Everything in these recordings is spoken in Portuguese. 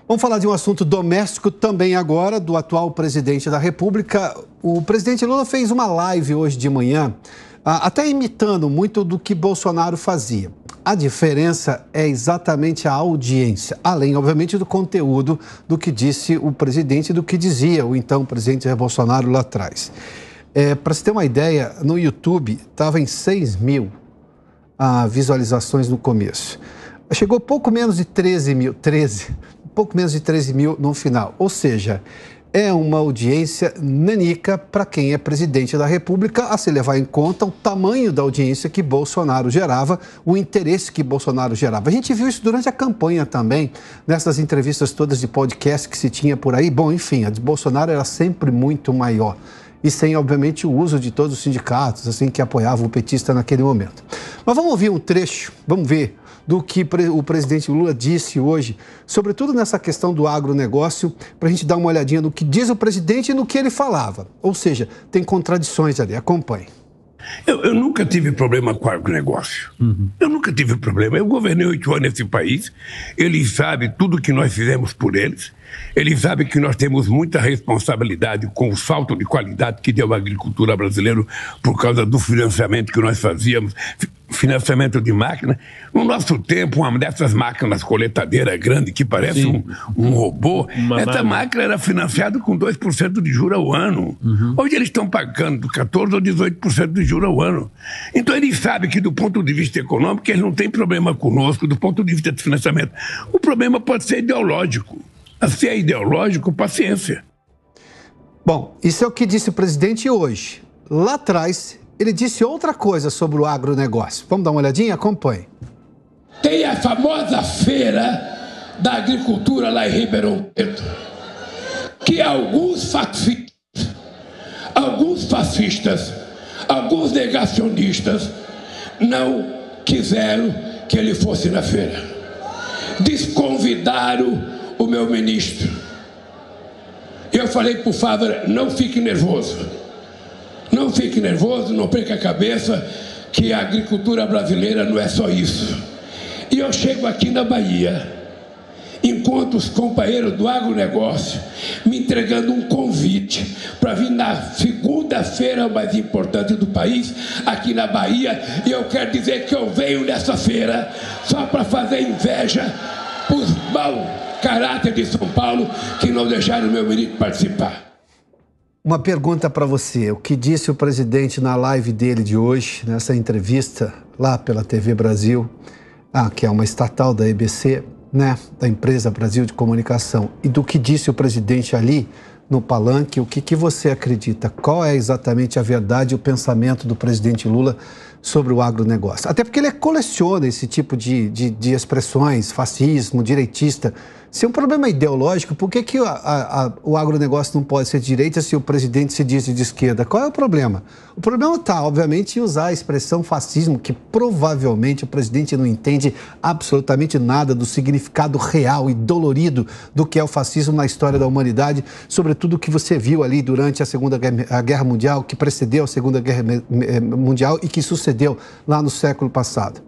Vamos falar de um assunto doméstico também agora, do atual presidente da República. O presidente Lula fez uma live hoje de manhã, até imitando muito do que Bolsonaro fazia. A diferença é exatamente a audiência, além, obviamente, do conteúdo do que disse o presidente e do que dizia o então presidente Jair Bolsonaro lá atrás. Para você ter uma ideia, no YouTube estava em 6 mil visualizações no começo. Chegou pouco menos de 13 mil no final. Ou seja, é uma audiência nanica para quem é presidente da República, a se levar em conta o tamanho da audiência que Bolsonaro gerava, o interesse que Bolsonaro gerava. A gente viu isso durante a campanha também, nessas entrevistas todas de podcast que se tinha por aí. Bom, enfim, a de Bolsonaro era sempre muito maior. E sem, obviamente, o uso de todos os sindicatos, assim, que apoiavam o petista naquele momento. Mas vamos ouvir um trecho, vamos ver do que o presidente Lula disse hoje, sobretudo nessa questão do agronegócio, para a gente dar uma olhadinha no que diz o presidente e no que ele falava. Ou seja, tem contradições ali, acompanhe. Eu nunca tive problema com o agronegócio. Eu nunca tive problema. Eu governei 8 anos nesse país, eles sabem tudo que nós fizemos por eles, eles sabem que nós temos muita responsabilidade com o salto de qualidade que deu a agricultura brasileira por causa do financiamento que nós fazíamos, financiamento de máquina. No nosso tempo, uma dessas máquinas colheitadeiras grande que parece um robô, essa máquina era financiada com 2% de juros ao ano. Hoje eles estão pagando 14% ou 18% de juros ao ano. Então eles sabem que do ponto de vista econômico eles não têm problema conosco, do ponto de vista de financiamento. O problema pode ser ideológico. Se é ideológico, paciência. Bom, isso é o que disse o presidente hoje. Lá atrás, ele disse outra coisa sobre o agronegócio. Vamos dar uma olhadinha? Acompanhe. Tem a famosa feira da agricultura lá em Ribeirão Preto, que alguns fascistas, alguns negacionistas não quiseram que ele fosse na feira. Desconvidaram o meu ministro. Eu falei para o Fávaro, não fique nervoso. Não fique nervoso, não perca a cabeça, que a agricultura brasileira não é só isso. E eu chego aqui na Bahia, encontro os companheiros do agronegócio me entregando um convite para vir na segunda-feira mais importante do país, aqui na Bahia, e eu quero dizer que eu venho nessa feira só para fazer inveja os maus caráter de São Paulo que não deixaram o meu ministro participar. Uma pergunta para você. O que disse o presidente na live dele de hoje, nessa entrevista lá pela TV Brasil, que é uma estatal da EBC, né, da Empresa Brasil de Comunicação, e do que disse o presidente ali no palanque, o que você acredita? Qual é exatamente a verdade e o pensamento do presidente Lula sobre o agronegócio? Até porque ele coleciona esse tipo de expressões, fascismo, direitista. Se é um problema ideológico, por que o agronegócio não pode ser de direita se o presidente se diz de esquerda? Qual é o problema? O problema está, obviamente, em usar a expressão fascismo, que provavelmente o presidente não entende absolutamente nada do significado real e dolorido do que é o fascismo na história da humanidade, sobretudo o que você viu ali durante a Guerra Mundial, que precedeu a Segunda Guerra Mundial e que sucedeu lá no século passado.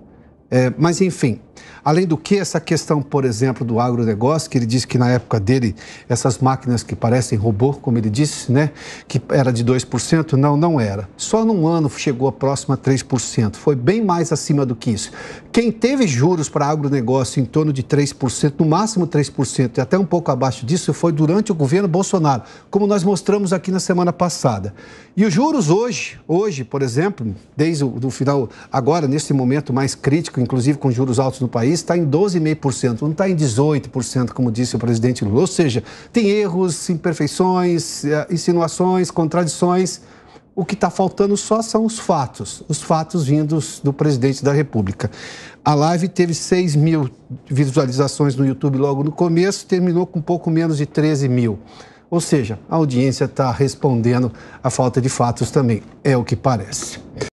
Mas, enfim, além do que, essa questão, por exemplo, do agronegócio, que ele disse que na época dele, essas máquinas que parecem robô, como ele disse, né, que era de 2%, não era. Só num ano chegou próximo a 3%, foi bem mais acima do que isso. Quem teve juros para agronegócio em torno de 3%, no máximo 3%, e até um pouco abaixo disso, foi durante o governo Bolsonaro, como nós mostramos aqui na semana passada. E os juros hoje, por exemplo, desde o final, agora, nesse momento mais crítico, inclusive com juros altos no país, está em 12,5%, não está em 18%, como disse o presidente Lula. Ou seja, tem erros, imperfeições, insinuações, contradições. O que está faltando só são os fatos vindos do presidente da República. A live teve 6 mil visualizações no YouTube logo no começo, terminou com um pouco menos de 13 mil. Ou seja, a audiência está respondendo à falta de fatos também, é o que parece.